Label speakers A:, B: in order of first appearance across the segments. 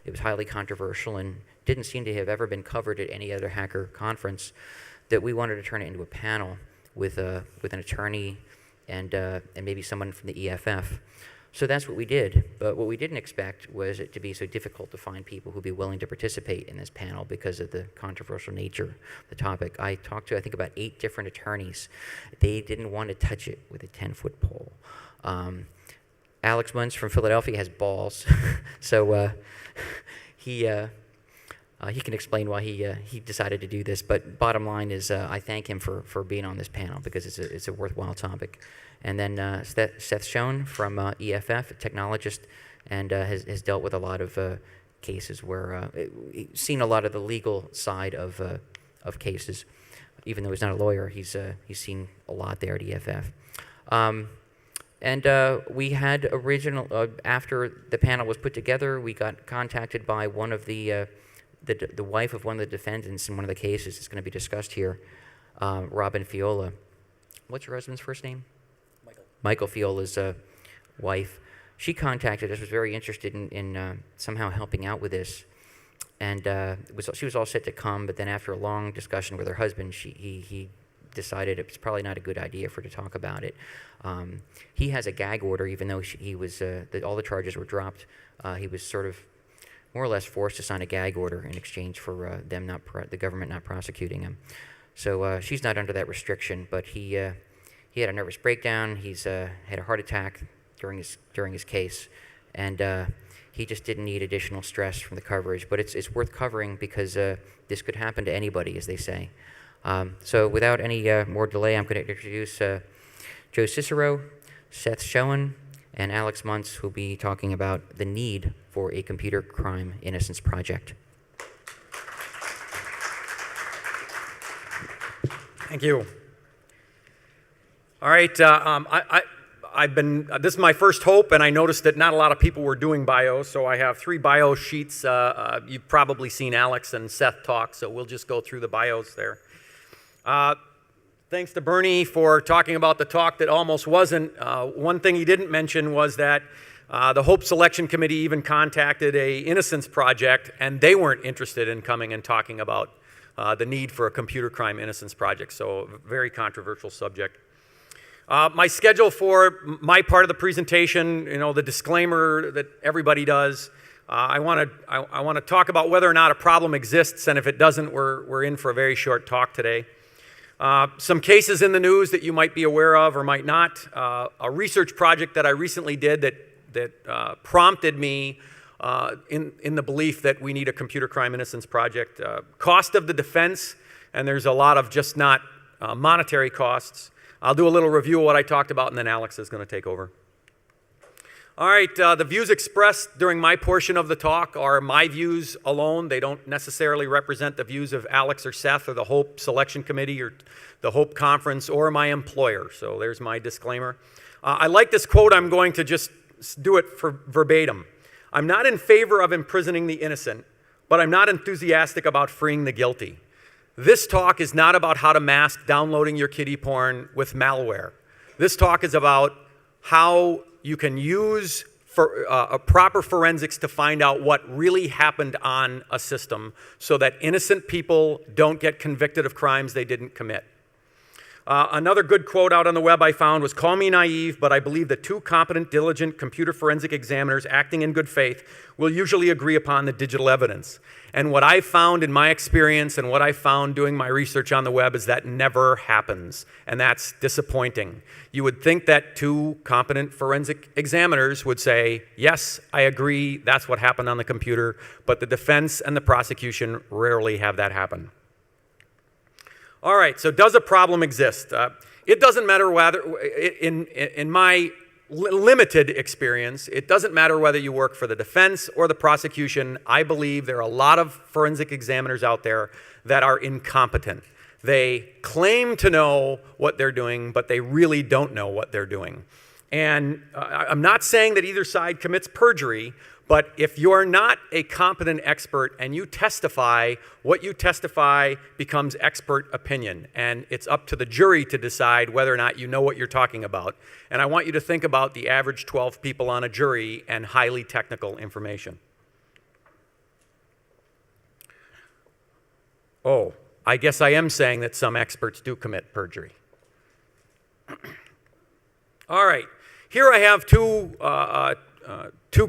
A: it was highly controversial and didn't seem to have ever been covered at any other hacker conference, that we wanted to turn it into a panel with an attorney and maybe someone from the EFF. So that's what we did. But what we didn't expect was it to be so difficult to find people who'd be willing to participate in this panel because of the controversial nature of the topic. I talked to, I think, about 8 different attorneys. They didn't want to touch it with a 10-foot pole. Alex Munz from Philadelphia has balls, so he can explain why he decided to do this. But bottom line is, I thank him for being on this panel because it's a worthwhile topic. And then Seth Schoen from EFF, a technologist, and has dealt with a lot of cases where seen a lot of the legal side of cases. Even though he's not a lawyer, he's seen a lot there at EFF. And we had after the panel was put together, we got contacted by one of the wife of one of the defendants in one of the cases that's going to be discussed here, Robin Fiola. What's your husband's first name? Michael Fiola's wife. She contacted us, was very interested in somehow helping out with this. And she was all set to come, but then after a long discussion with her husband, he decided it was probably not a good idea for her to talk about it. He has a gag order, even though all the charges were dropped. He was sort of more or less forced to sign a gag order in exchange for the government not prosecuting him. So she's not under that restriction, but he had a nervous breakdown. He's had a heart attack during his case, and he just didn't need additional stress from the coverage. But it's worth covering because this could happen to anybody, as they say. So without any more delay, I'm going to introduce Joe Cicero, Seth Schoen, and Alex Munz, who will be talking about the need for a computer crime innocence project.
B: Thank you. All right, this is my first hope, and I noticed that not a lot of people were doing bios, so I have 3 bio sheets. You've probably seen Alex and Seth talk, so we'll just go through the bios there. Thanks to Bernie for talking about the talk that almost wasn't. One thing he didn't mention was that the Hope Selection Committee even contacted a Innocence project, and they weren't interested in coming and talking about the need for a computer crime innocence project, so a very controversial subject. My schedule for my part of the presentation, the disclaimer that everybody does, I want to talk about whether or not a problem exists, and if it doesn't, we're in for a very short talk today. Some cases in the news that you might be aware of or might not. A research project that I recently did that prompted me in the belief that we need a computer crime innocence project. Cost of the defense, and there's a lot of just not monetary costs. I'll do a little review of what I talked about, and then Alex is going to take over. All right, the views expressed during my portion of the talk are my views alone. They don't necessarily represent the views of Alex or Seth or the Hope Selection Committee or the Hope Conference or my employer. So there's my disclaimer. I like this quote. I'm going to just do it for verbatim. I'm not in favor of imprisoning the innocent, but I'm not enthusiastic about freeing the guilty. This talk is not about how to mask downloading your kiddie porn with malware. This talk is about how you can use proper forensics to find out what really happened on a system so that innocent people don't get convicted of crimes they didn't commit. Another good quote out on the web I found was, "Call me naive, but I believe that 2 competent, diligent computer forensic examiners acting in good faith will usually agree upon the digital evidence." And what I found in my experience and what I found doing my research on the web is that never happens, and that's disappointing. You would think that 2 competent forensic examiners would say, yes, I agree, that's what happened on the computer, but the defense and the prosecution rarely have that happen. All right, so does a problem exist? It doesn't matter whether, in my limited experience, it doesn't matter whether you work for the defense or the prosecution. I believe there are a lot of forensic examiners out there that are incompetent. They claim to know what they're doing, but they really don't know what they're doing. And I'm not saying that either side commits perjury, but if you're not a competent expert and you testify, what you testify becomes expert opinion. And it's up to the jury to decide whether or not you know what you're talking about. And I want you to think about the average 12 people on a jury and highly technical information. Oh, I guess I am saying that some experts do commit perjury. All right, here I have two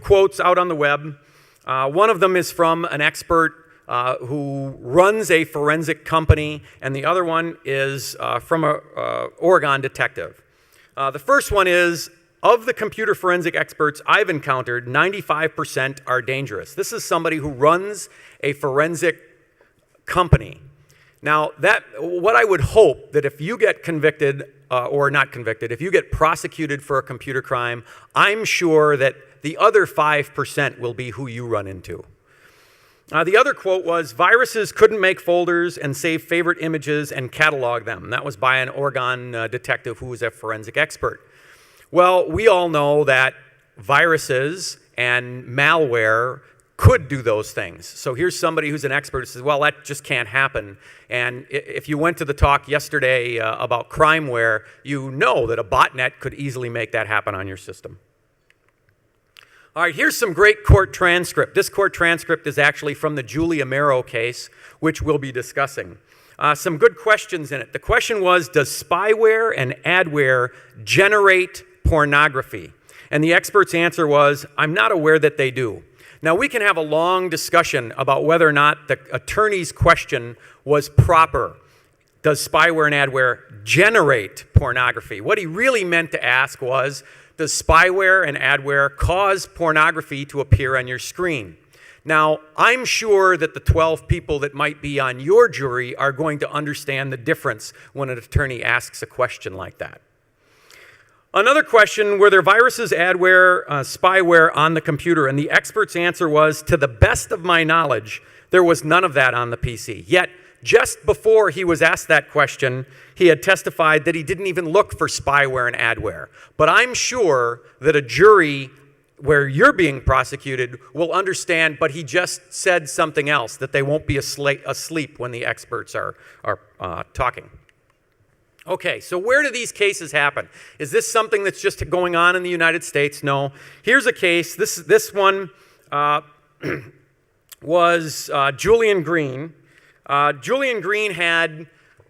B: quotes out on the web. One of them is from an expert who runs a forensic company, and the other one is from an Oregon detective. The first one is, of the computer forensic experts I've encountered, 95% are dangerous. This is somebody who runs a forensic company. Now, what I would hope that if you get convicted, or not convicted, if you get prosecuted for a computer crime, I'm sure that the other 5% will be who you run into. The other quote was, viruses couldn't make folders and save favorite images and catalog them. That was by an Oregon detective who was a forensic expert. Well, we all know that viruses and malware could do those things. So here's somebody who's an expert who says, well, that just can't happen. And if you went to the talk yesterday about crimeware, you know that a botnet could easily make that happen on your system. All right, here's some great court transcript. This court transcript is actually from the Julia Merrow case, which we'll be discussing. Some good questions in it. The question was, does spyware and adware generate pornography? And the expert's answer was, I'm not aware that they do. Now, we can have a long discussion about whether or not the attorney's question was proper. Does spyware and adware generate pornography? What he really meant to ask was, does spyware and adware cause pornography to appear on your screen? Now, I'm sure that the 12 people that might be on your jury are going to understand the difference when an attorney asks a question like that. Another question, were there viruses, adware, spyware on the computer? And the expert's answer was, to the best of my knowledge, there was none of that on the PC. Yet, just before he was asked that question, he had testified that he didn't even look for spyware and adware. But I'm sure that a jury where you're being prosecuted will understand, but he just said something else, that they won't be asleep when the experts are talking. Okay, so where do these cases happen? Is this something that's just going on in the United States? No. Here's a case. This one was Julian Green. Julian Green had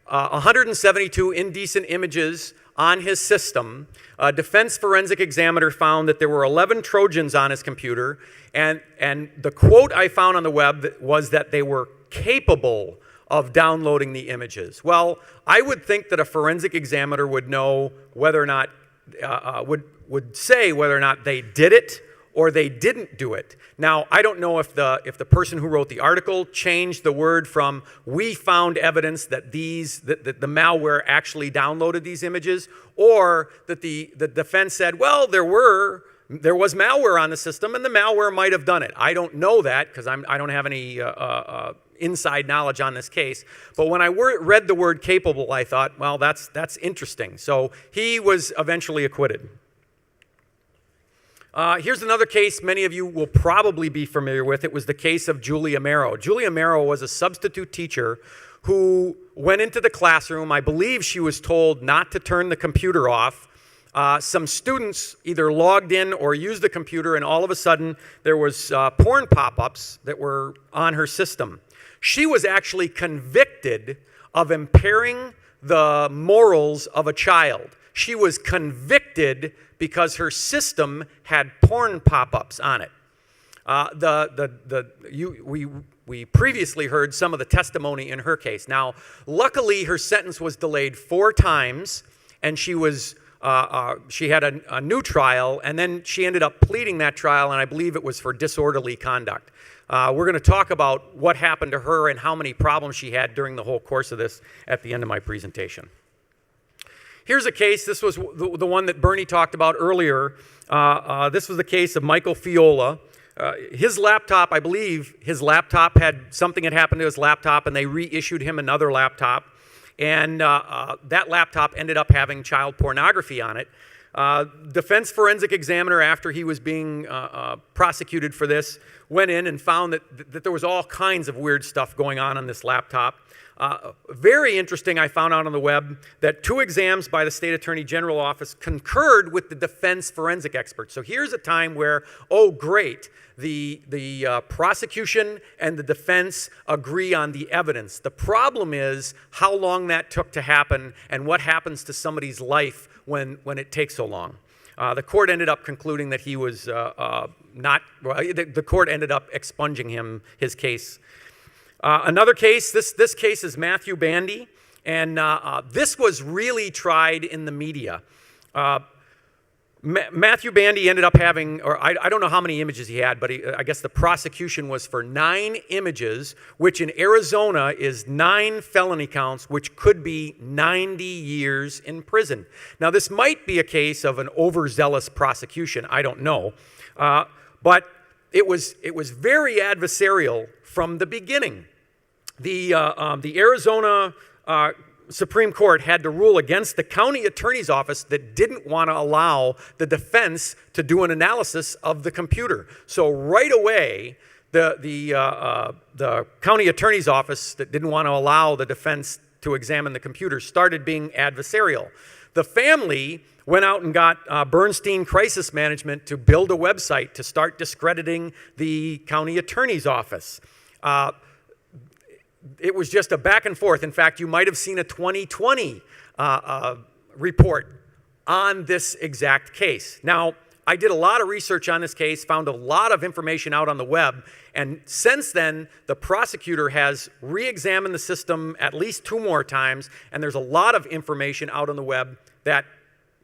B: 172 indecent images on his system. A defense forensic examiner found that there were 11 Trojans on his computer, and the quote I found on the web was that they were capable of downloading the images. Well, I would think that a forensic examiner would know whether or not, would say whether or not they did it or they didn't do it. Now, I don't know if the person who wrote the article changed the word from "we found evidence that the malware actually downloaded these images," or that the defense said, well, there was malware on the system and the malware might have done it. I don't know that because I don't have any inside knowledge on this case. But when I read the word capable, I thought, well, that's interesting. So he was eventually acquitted. Here's another case many of you will probably be familiar with. It was the case of Julia Merrow. Julia Merrow was a substitute teacher who went into the classroom. I believe she was told not to turn the computer off. Some students either logged in or used the computer, and all of a sudden there was porn pop-ups that were on her system. She was actually convicted of impairing the morals of a child. She was convicted because her system had porn pop-ups on it. We previously heard some of the testimony in her case. Now, luckily, her sentence was delayed 4 times, and she had a new trial, and then she ended up pleading that trial, and I believe it was for disorderly conduct. We're going to talk about what happened to her and how many problems she had during the whole course of this at the end of my presentation. Here's a case. This was the one that Bernie talked about earlier. This was the case of Michael Fiola. His laptop, I believe, something had happened to his laptop, and they reissued him another laptop. And that laptop ended up having child pornography on it. Defense forensic examiner, after he was being prosecuted for this, went in and found that there was all kinds of weird stuff going on this laptop. Very interesting, I found out on the web that 2 exams by the State Attorney General Office concurred with the defense forensic expert. So here's a time where, oh great, the prosecution and the defense agree on the evidence. The problem is how long that took to happen and what happens to somebody's life when it takes so long. The court ended up concluding that he was the court ended up expunging his case. Another case, this case is Matthew Bandy, and this was really tried in the media. Matthew Bandy ended up having, or I don't know how many images he had, but I guess the prosecution was for 9 images, which in Arizona is 9 felony counts, which could be 90 years in prison. Now, this might be a case of an overzealous prosecution, I don't know, but it was very adversarial from the beginning. The Arizona Supreme Court had to rule against the county attorney's office that didn't want to allow the defense to do an analysis of the computer. So right away, the county attorney's office that didn't want to allow the defense to examine the computer started being adversarial. The family went out and got Bernstein Crisis Management to build a website to start discrediting the county attorney's office. It was just a back and forth. In fact, you might have seen a 2020 report on this exact case. Now, I did a lot of research on this case, found a lot of information out on the web, and since then, the prosecutor has re-examined the system at least 2 more times, and there's a lot of information out on the web that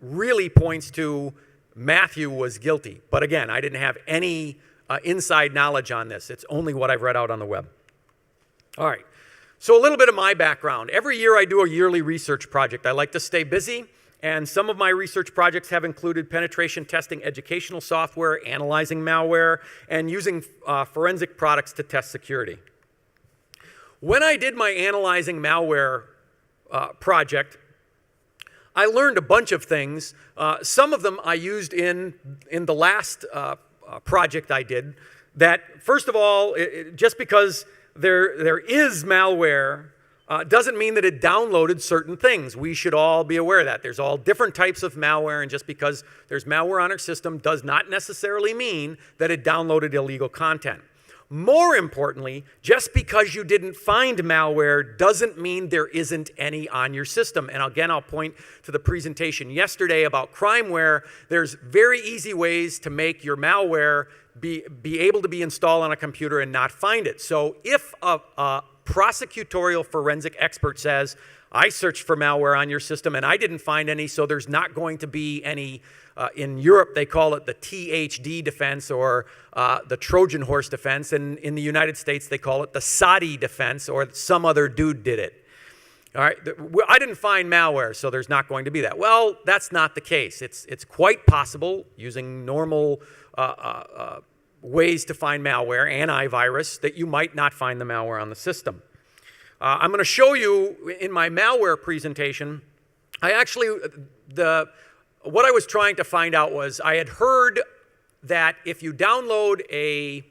B: really points to Matthew was guilty. But again, I didn't have any inside knowledge on this. It's only what I've read out on the web. All right, so a little bit of my background. Every year I do a yearly research project. I like to stay busy, and some of my research projects have included penetration testing educational software, analyzing malware, and using forensic products to test security. When I did my analyzing malware project, I learned a bunch of things. Some of them I used in the last project I did. That, first of all, just because there is malware doesn't mean that it downloaded certain things. We should all be aware of that. There's all different types of malware, and just because there's malware on our system does not necessarily mean that it downloaded illegal content. More importantly, just because you didn't find malware doesn't mean there isn't any on your system. And again, I'll point to the presentation yesterday about crimeware. There's very easy ways to make your malware be able to be installed on a computer and not find it. So if a prosecutorial forensic expert says, I searched for malware on your system and I didn't find any, so there's not going to be any, in Europe they call it the THD defense or the Trojan horse defense, and in the United States they call it the Saudi defense, or some other dude did it. All right, I didn't find malware, so there's not going to be that. Well, that's not the case. It's quite possible, using normal ways to find malware, antivirus, that you might not find the malware on the system. I'm going to show you in my malware presentation, what I was trying to find out was, I had heard that if you download a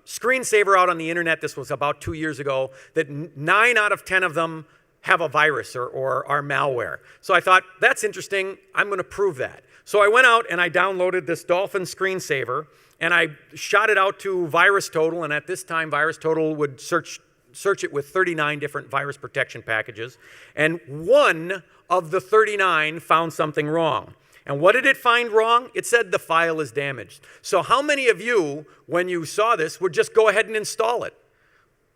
B: screensaver out on the internet, this was about 2 years ago, that 9 out of 10 of them have a virus or are malware. So I thought, that's interesting, I'm going to prove that. So I went out and I downloaded this Dolphin screensaver, and I shot it out to VirusTotal, and at this time VirusTotal would search it with 39 different virus protection packages, and 1 of the 39 found something wrong. And what did it find wrong? It said the file is damaged. So how many of you, when you saw this, would just go ahead and install it,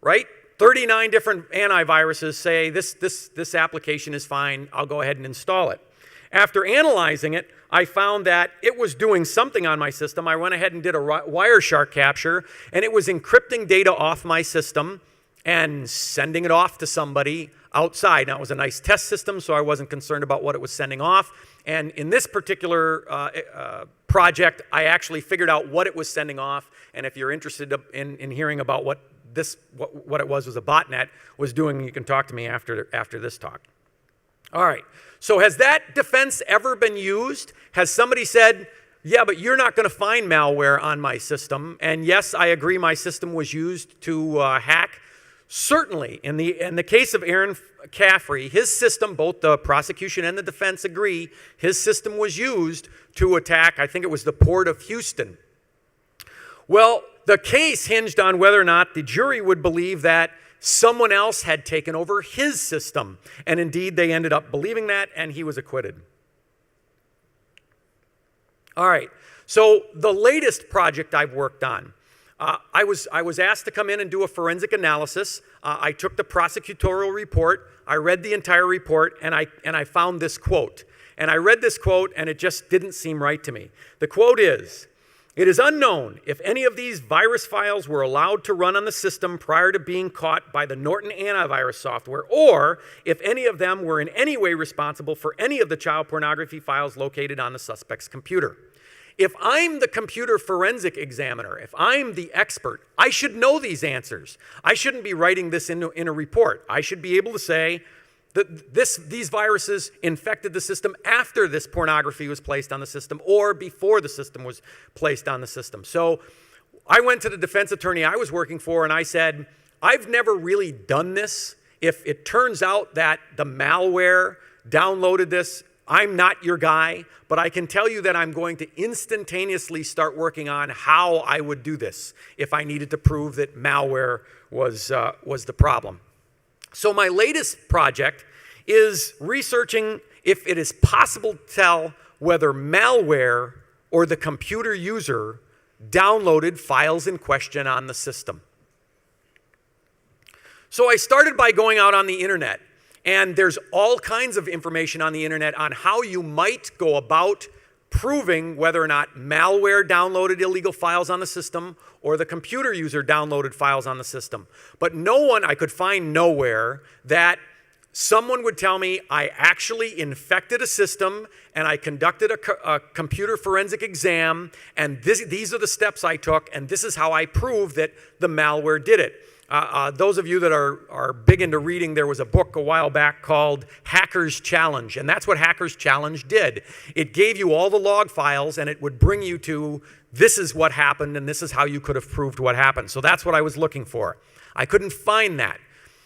B: right? 39 different antiviruses say this application is fine, I'll go ahead and install it. After analyzing it, I found that it was doing something on my system. I went ahead and did a Wireshark capture, and it was encrypting data off my system and sending it off to somebody outside. Now, it was a nice test system, so I wasn't concerned about what it was sending off. And in this particular project, I actually figured out what it was sending off. And if you're interested in hearing about what it was a botnet was doing, you can talk to me after this talk. All right. So has that defense ever been used? Has somebody said, yeah, but you're not going to find malware on my system? And yes, I agree my system was used to hack. Certainly, in the case of Aaron Caffrey, his system, both the prosecution and the defense agree, his system was used to attack, I think it was the port of Houston. Well, the case hinged on whether or not the jury would believe that someone else had taken over his system. And indeed, they ended up believing that, and he was acquitted. All right, so the latest project I've worked on, I was asked to come in and do a forensic analysis. I took the prosecutorial report, I read the entire report, and I found this quote. And I read this quote, and it just didn't seem right to me. The quote is, "It is unknown if any of these virus files were allowed to run on the system prior to being caught by the Norton antivirus software, or if any of them were in any way responsible for any of the child pornography files located on the suspect's computer." If I'm the computer forensic examiner, if I'm the expert, I should know these answers. I shouldn't be writing this in a report. I should be able to say that these viruses infected the system after this pornography was placed on the system or before the system was placed on the system. So I went to the defense attorney I was working for and I said, I've never really done this. If it turns out that the malware downloaded this, I'm not your guy, but I can tell you that I'm going to instantaneously start working on how I would do this if I needed to prove that malware was the problem. So my latest project is researching if it is possible to tell whether malware or the computer user downloaded files in question on the system. So I started by going out on the internet. And there's all kinds of information on the internet on how you might go about proving whether or not malware downloaded illegal files on the system or the computer user downloaded files on the system. But I could find nowhere that someone would tell me I actually infected a system and I conducted a computer forensic exam and these are the steps I took and this is how I proved that the malware did it. Those of you that are big into reading, there was a book a while back called Hacker's Challenge, and that's what Hacker's Challenge did. It gave you all the log files, and it would bring you to this is what happened, and this is how you could have proved what happened. So that's what I was looking for. I couldn't find that.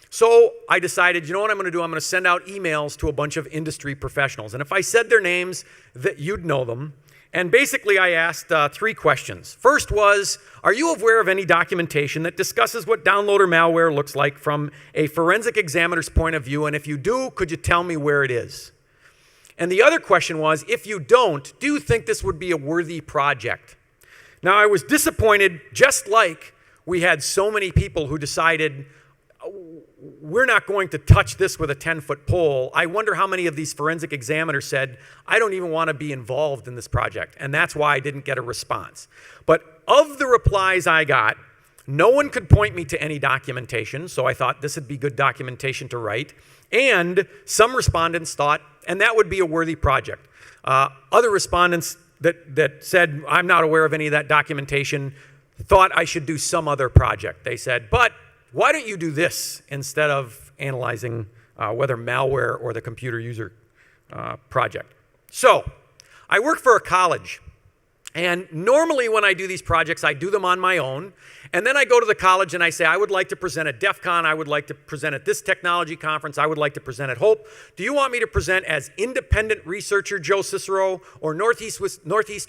B: So I decided, you know what I'm going to do? I'm going to send out emails to a bunch of industry professionals, and if I said their names, that you'd know them. And basically, I asked 3 questions. First was, are you aware of any documentation that discusses what downloader malware looks like from a forensic examiner's point of view? And if you do, could you tell me where it is? And the other question was, if you don't, do you think this would be a worthy project? Now, I was disappointed, just like we had so many people who decided, we're not going to touch this with a 10-foot pole. I wonder how many of these forensic examiners said, I don't even want to be involved in this project. And that's why I didn't get a response. But of the replies I got, no one could point me to any documentation. So I thought this would be good documentation to write. And some respondents thought, and that would be a worthy project. Other respondents that said, I'm not aware of any of that documentation, thought I should do some other project. They said, but why don't you do this instead of analyzing whether malware or the computer user project? So I work for a college. And normally when I do these projects, I do them on my own. And then I go to the college and I say, I would like to present at DEF CON. I would like to present at this technology conference. I would like to present at HOPE. Do you want me to present as independent researcher Joe Cicero or Northeast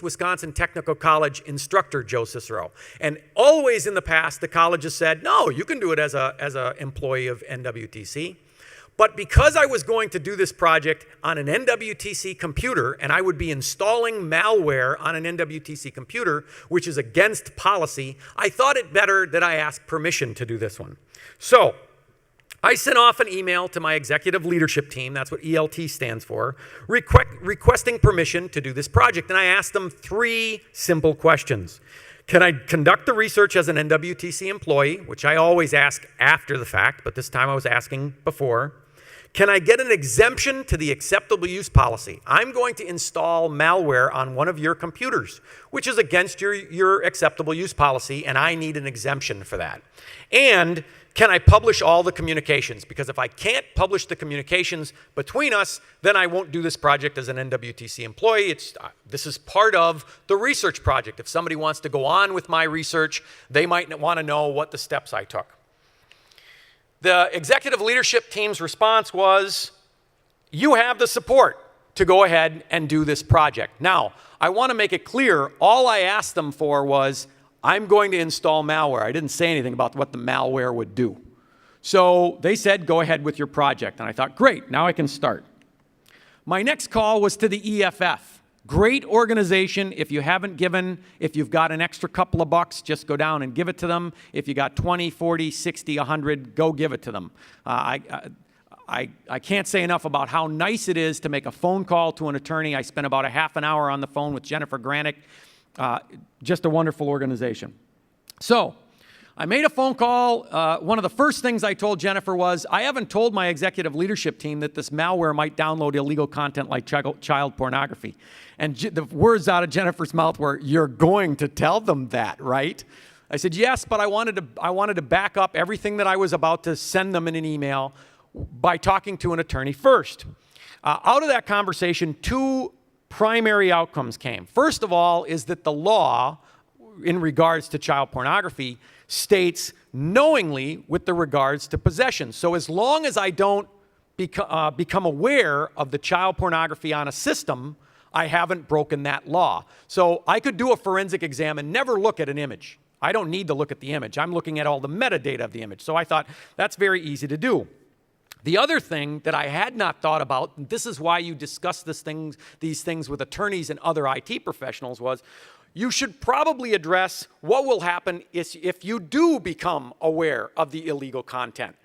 B: Wisconsin Technical College instructor Joe Cicero? And always in the past, the college has said, no, you can do it as a employee of NWTC. But because I was going to do this project on an NWTC computer, and I would be installing malware on an NWTC computer, which is against policy, I thought it better that I ask permission to do this one. So I sent off an email to my executive leadership team, that's what ELT stands for, requesting permission to do this project. And I asked them 3 simple questions. Can I conduct the research as an NWTC employee, which I always ask after the fact, but this time I was asking before? Can I get an exemption to the acceptable use policy? I'm going to install malware on one of your computers, which is against your acceptable use policy, and I need an exemption for that. And can I publish all the communications? Because if I can't publish the communications between us, then I won't do this project as an NWTC employee. This is part of the research project. If somebody wants to go on with my research, they might want to know what the steps I took. The executive leadership team's response was, you have the support to go ahead and do this project. Now, I want to make it clear, all I asked them for was, I'm going to install malware. I didn't say anything about what the malware would do. So they said, go ahead with your project. And I thought, great, now I can start. My next call was to the EFF. Great organization. If you've got an extra couple of bucks, just go down and give it to them. If you got 20, 40, 60, 100, go give it to them. I can't say enough about how nice it is to make a phone call to an attorney. I spent about a half an hour on the phone with Jennifer Granick. Just a wonderful organization. So I made a phone call. One of the first things I told Jennifer was, I haven't told my executive leadership team that this malware might download illegal content like child pornography. And the words out of Jennifer's mouth were, you're going to tell them that, right? I said, yes, but I wanted to back up everything that I was about to send them in an email by talking to an attorney first. Out of that conversation, two primary outcomes came. First of all is that the law in regards to child pornography states knowingly with the regards to possession. So as long as I don't become aware of the child pornography on a system, I haven't broken that law. So I could do a forensic exam and never look at an image. I don't need to look at the image. I'm looking at all the metadata of the image. So I thought that's very easy to do. The other thing that I had not thought about, and this is why you discuss these things with attorneys and other IT professionals, was you should probably address what will happen if you do become aware of the illegal content.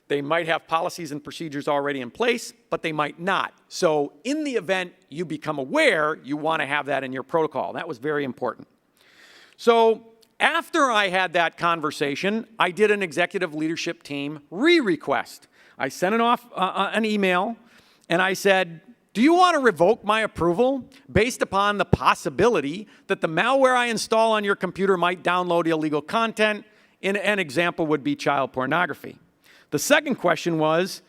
B: They might have policies and procedures already in place, but they might not. So in the event you become aware, you want to have that in your protocol. That was very important. So after I had that conversation, I did an executive leadership team re-request. I sent it off an email, and I said, do you want to revoke my approval based upon the possibility that the malware I install on your computer might download illegal content? An example would be child pornography. The second question was,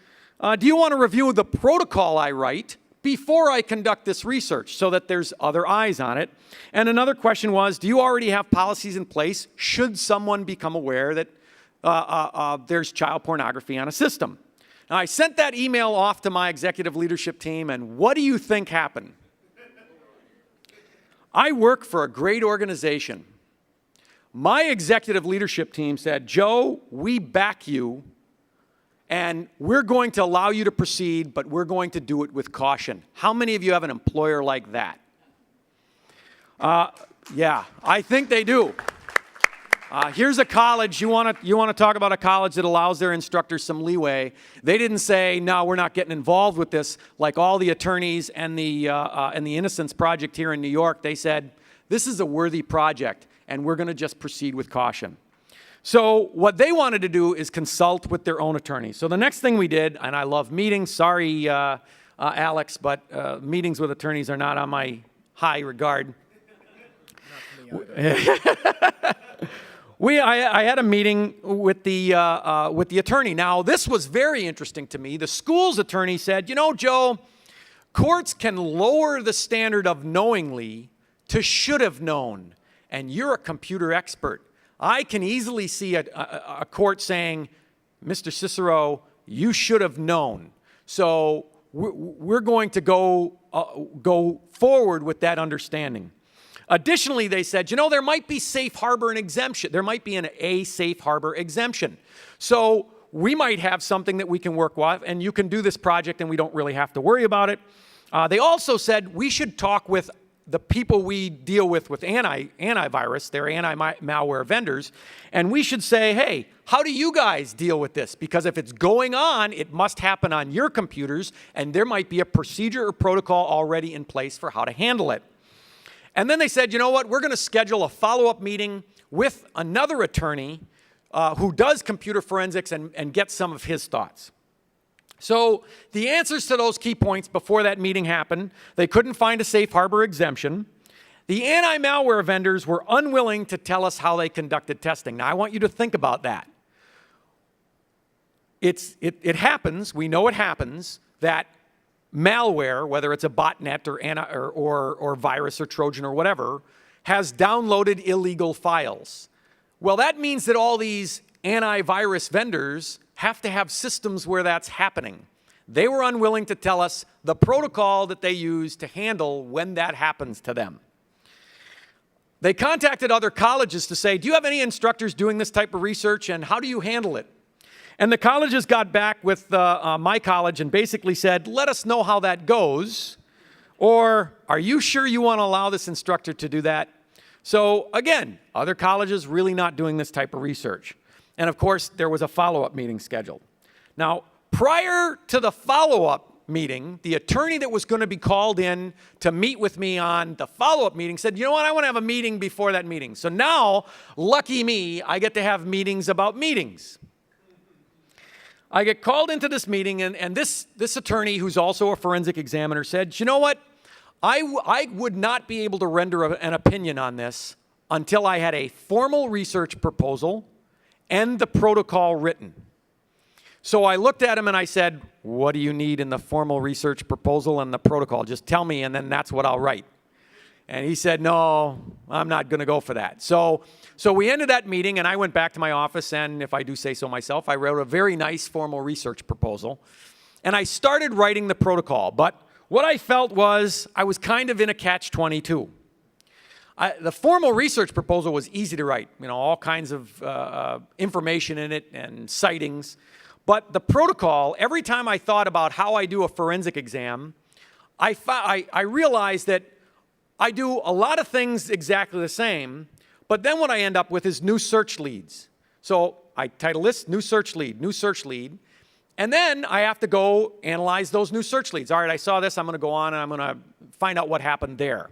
B: do you want to review the protocol I write before I conduct this research so that there's other eyes on it? And another question was, do you already have policies in place should someone become aware that there's child pornography on a system? Now, I sent that email off to my executive leadership team, and what do you think happened? I work for a great organization. My executive leadership team said, Joe, we back you, and we're going to allow you to proceed, but we're going to do it with caution. How many of you have an employer like that? Yeah, I think they do. Here's a college. You want to talk about a college that allows their instructors some leeway. They didn't say, no, we're not getting involved with this, like all the attorneys and the Innocence project here in New York. They said, this is a worthy project, and we're going to just proceed with caution. So what they wanted to do is consult with their own attorneys. So the next thing we did, and I love meetings. Sorry, Alex, but meetings with attorneys are not on my high regard. I had a meeting with the attorney. Now, this was very interesting to me. The school's attorney said, you know, Joe, courts can lower the standard of knowingly to should have known, and you're a computer expert. I can easily see a court saying, Mr. Cicero, you should have known. So we're going to go forward with that understanding. Additionally, they said, you know, there might be safe harbor and exemption. There might be a safe harbor exemption. So we might have something that we can work with, and you can do this project, and we don't really have to worry about it. They also said we should talk with the people we deal with antivirus, they're anti-malware vendors, and we should say, hey, how do you guys deal with this? Because if it's going on, it must happen on your computers, and there might be a procedure or protocol already in place for how to handle it. And then they said, you know what, we're going to schedule a follow-up meeting with another attorney who does computer forensics and get some of his thoughts. So the answers to those key points before that meeting happened, they couldn't find a safe harbor exemption. The anti-malware vendors were unwilling to tell us how they conducted testing. Now, I want you to think about that. It happens, we know it happens, that malware, whether it's a botnet or virus or Trojan or whatever, has downloaded illegal files. Well, that means that all these antivirus vendors have to have systems where that's happening. They were unwilling to tell us the protocol that they use to handle when that happens to them. They contacted other colleges to say, do you have any instructors doing this type of research, and how do you handle it? And the colleges got back with my college and basically said, let us know how that goes, or are you sure you want to allow this instructor to do that? So again, other colleges really not doing this type of research. And of course, there was a follow-up meeting scheduled. Now, prior to the follow-up meeting, the attorney that was going to be called in to meet with me on the follow-up meeting said, you know what, I want to have a meeting before that meeting. So now, lucky me, I get to have meetings about meetings. I get called into this meeting, and this attorney, who's also a forensic examiner, said, you know what, I would not be able to render an opinion on this until I had a formal research proposal and the protocol written. So I looked at him and I said, what do you need in the formal research proposal and the protocol? Just tell me, and then that's what I'll write. And he said, no, I'm not going to go for that. So we ended that meeting, and I went back to my office, and if I do say so myself, I wrote a very nice formal research proposal. And I started writing the protocol. But what I felt was I was kind of in a catch-22. The formal research proposal was easy to write, all kinds of information in it and citings. But the protocol, every time I thought about how I do a forensic exam, I realized that I do a lot of things exactly the same, but then what I end up with is new search leads. So I title this new search lead, and then I have to go analyze those new search leads. All right, I saw this, I'm going to go on and I'm going to find out what happened there.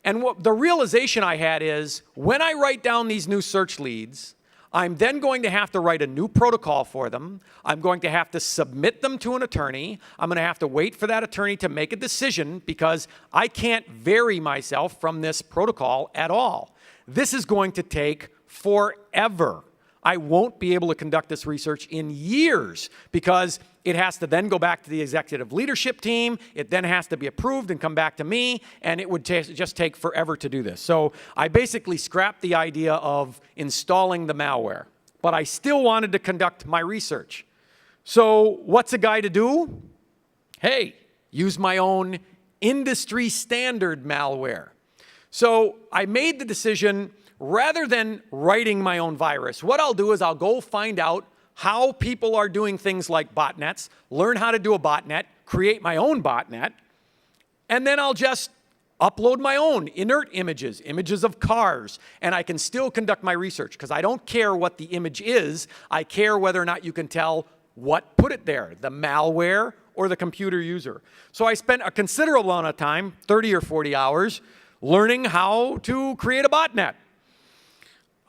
B: And the realization I had is, when I write down these new search leads, I'm then going to have to write a new protocol for them. I'm going to have to submit them to an attorney. I'm going to have to wait for that attorney to make a decision, because I can't vary myself from this protocol at all. This is going to take forever. I won't be able to conduct this research in years, because it has to then go back to the executive leadership team. It then has to be approved and come back to me, and it would just take forever to do this. So I basically scrapped the idea of installing the malware, but I still wanted to conduct my research. So what's a guy to do? Hey, use my own industry standard malware. So I made the decision, rather than writing my own virus, what I'll do is I'll go find out how people are doing things like botnets, learn how to do a botnet, create my own botnet, and then I'll just upload my own inert images of cars, and I can still conduct my research, because I don't care what the image is. I care whether or not you can tell what put it there, the malware or the computer user. So I spent a considerable amount of time, 30 or 40 hours, learning how to create a botnet.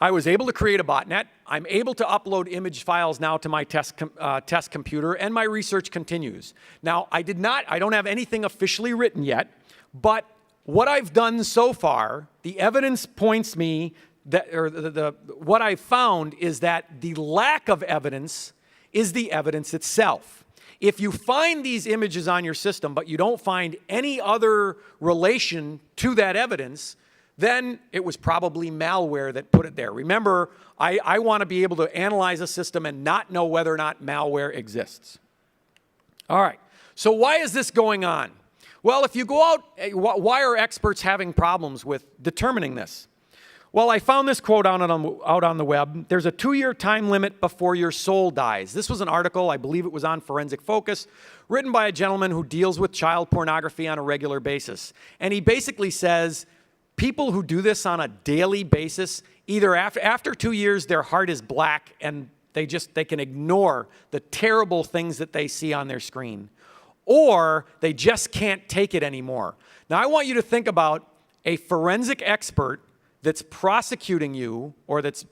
B: I was able to create a botnet. I'm able to upload image files now to my test computer, and my research continues. Now, I don't have anything officially written yet, but what I've done so far, the evidence points me that, what I've found is that the lack of evidence is the evidence itself. If you find these images on your system, but you don't find any other relation to that evidence, then it was probably malware that put it there. Remember, I want to be able to analyze a system and not know whether or not malware exists. All right, so why is this going on? Well, if you go out, why are experts having problems with determining this? Well, I found this quote out on the web. There's a 2-year time limit before your soul dies. This was an article, I believe it was on Forensic Focus, written by a gentleman who deals with child pornography on a regular basis. And he basically says, people who do this on a daily basis, either after 2 years, their heart is black and they can ignore the terrible things that they see on their screen, or they just can't take it anymore. Now, I want you to think about a forensic expert that's prosecuting you, or that's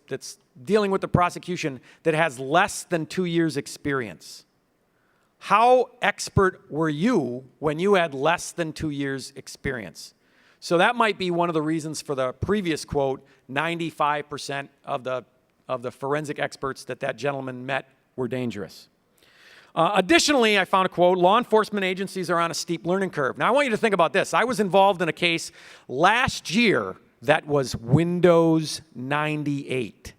B: dealing with the prosecution, that has less than 2 years experience.
C: how expert were you when you had less than 2 years experience? So that might be one of the reasons for the previous quote, 95% of the forensic experts that gentleman met were dangerous. Additionally, I found a quote, law enforcement agencies are on a steep learning curve. Now, I want you to think about this. I was involved in a case last year that was Windows 98.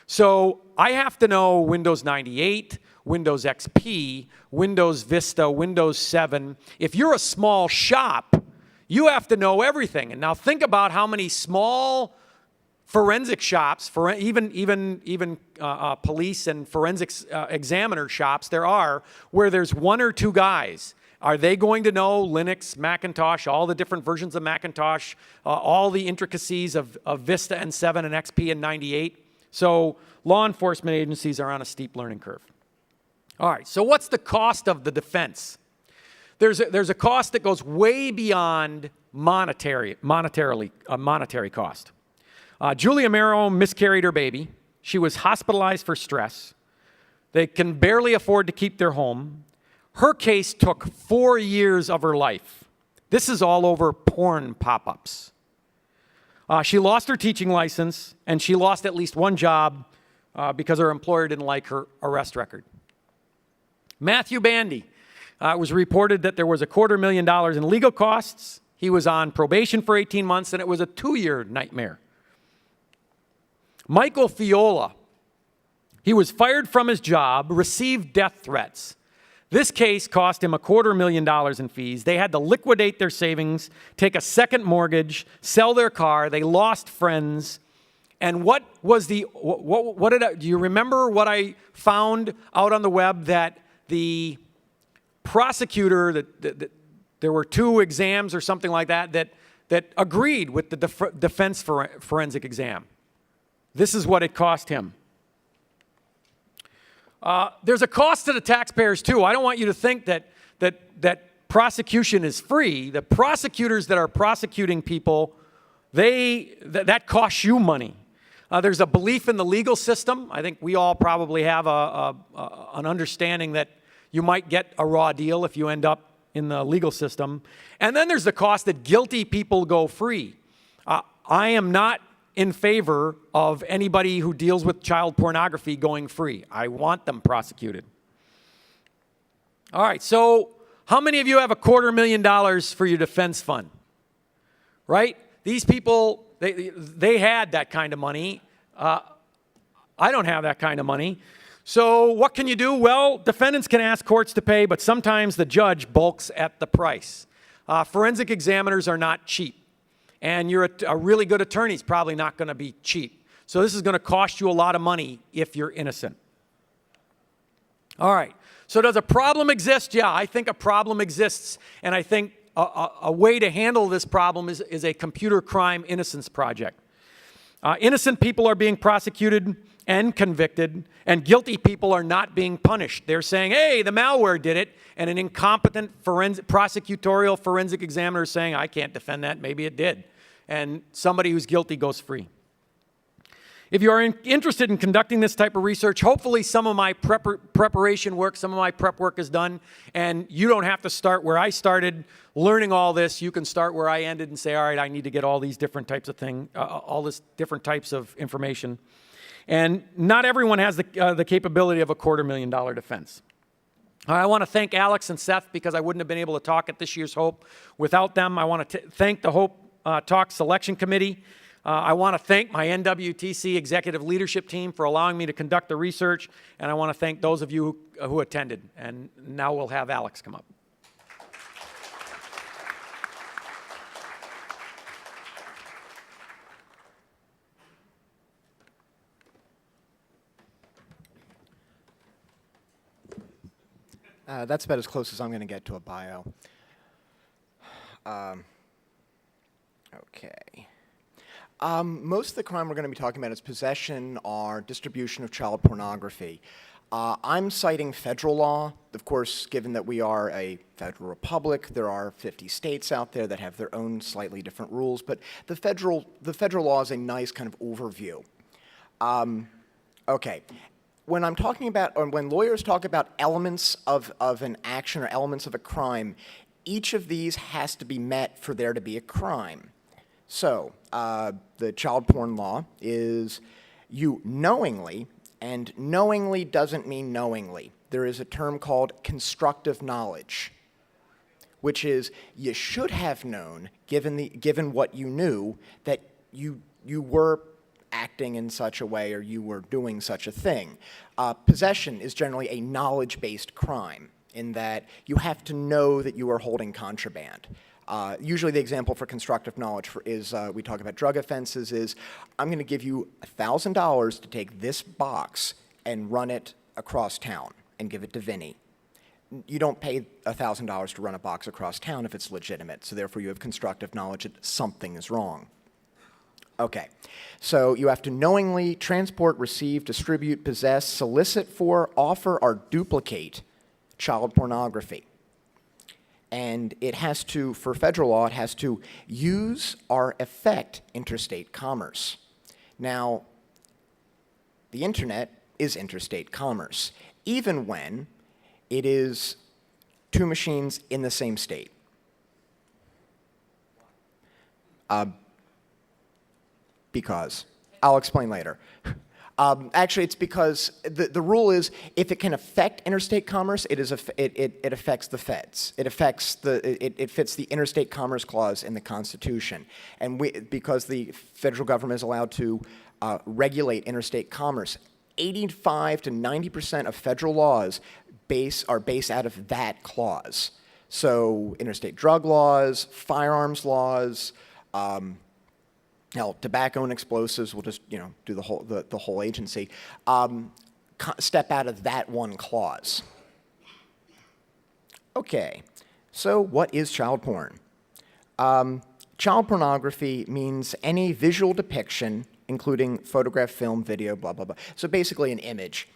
C: So I have to know Windows 98, Windows XP, Windows Vista, Windows 7. If you're a small shop, you have to know everything. And now think about how many small forensic shops, even police and forensics examiner shops there are where there's one or two guys. Are they going to know Linux, Macintosh, all the different versions of Macintosh, all the intricacies of Vista and 7 and XP and 98? So law enforcement agencies are on a steep learning curve. All right, so what's the cost of the defense? There's a cost that goes way beyond monetary cost. Julia Merrow miscarried her baby. She was hospitalized for stress. They can barely afford to keep their home. Her case took 4 years of her life. This is all over porn pop-ups. She lost her teaching license, and she lost at least one job because her employer didn't like her arrest record. Matthew Bandy, it was reported that there was $250,000 in legal costs. He was on probation for 18 months, and it was a 2-year nightmare. Michael Fiola, he was fired from his job, received death threats. This case cost him $250,000 in fees. They had to liquidate their savings, take a second mortgage, sell their car. They lost friends. And what did do you remember what I found out on the web that the prosecutor, that there were 2 exams or something like that agreed with the defense forensic exam. This is what it cost him. There's a cost to the taxpayers too. I don't want you to think that prosecution is free. The prosecutors that are prosecuting people, that costs you money. There's a belief in the legal system. I think we all probably have an understanding that you might get a raw deal if you end up in the legal system. And then there's the cost that guilty people go free. I am not in favor of anybody who deals with child pornography going free. I want them prosecuted. All right, so how many of you have $250,000 for your defense fund? Right? These people, they had that kind of money. I don't have that kind of money. So what can you do? Well, defendants can ask courts to pay, but sometimes the judge bulks at the price. Forensic examiners are not cheap. And a really good attorney is probably not going to be cheap. So this is going to cost you a lot of money if you're innocent. All right. So does a problem exist? Yeah, I think a problem exists. And I think a way to handle this problem is a computer crime innocence project. Innocent people are being prosecuted and convicted, and guilty people are not being punished. They're saying, hey, the malware did it, and an incompetent prosecutorial forensic examiner is saying, I can't defend that, maybe it did. And somebody who's guilty goes free. If you are interested in conducting this type of research, hopefully some of my preparation work, some of my prep work is done, and you don't have to start where I started learning all this. You can start where I ended and say, all right, I need to get all these different types of all this different types of information. And not everyone has the capability of a $250,000 defense. I want to thank Alex and Seth because I wouldn't have been able to talk at this year's Hope without them. I want to thank the Hope Talk Selection Committee. I want to thank my NWTC executive leadership team for allowing me to conduct the research, and I want to thank those of you who attended. And now we'll have Alex come up.
D: That's about as close as I'm going to get to a bio. Okay. Most of the crime we're going to be talking about is possession or distribution of child pornography. I'm citing federal law. Of course, given that we are a federal republic, there are 50 states out there that have their own slightly different rules, but the federal law is a nice kind of overview. Okay. when I'm talking about, or when lawyers talk about elements of an action or elements of a crime, each of these has to be met for there to be a crime. So, the child porn law is you knowingly, and knowingly doesn't mean knowingly. There is a term called constructive knowledge, which is you should have known, given what you knew, that you were acting in such a way or you were doing such a thing. Possession is generally a knowledge-based crime in that you have to know that you are holding contraband. Usually the example for constructive knowledge is, we talk about drug offenses, is I'm going to give you $1,000 to take this box and run it across town and give it to Vinny. You don't pay $1,000 to run a box across town if it's legitimate, so therefore you have constructive knowledge that something is wrong. Okay, so you have to knowingly transport, receive, distribute, possess, solicit for, offer, or duplicate child pornography. And it has to, for federal law, it has to use or affect interstate commerce. Now, the internet is interstate commerce, even when it is two machines in the same state. Because. I'll explain later. Actually, it's because the rule is if it can affect interstate commerce, it affects the feds. It fits the interstate commerce clause in the Constitution. And because the federal government is allowed to regulate interstate commerce, 85 to 90% of federal laws are based out of that clause. So interstate drug laws, firearms laws, tobacco and explosives, we'll just do the whole agency, step out of that one clause. Okay, so what is child porn? Child pornography means any visual depiction, including photograph, film, video, blah, blah, blah. So basically an image,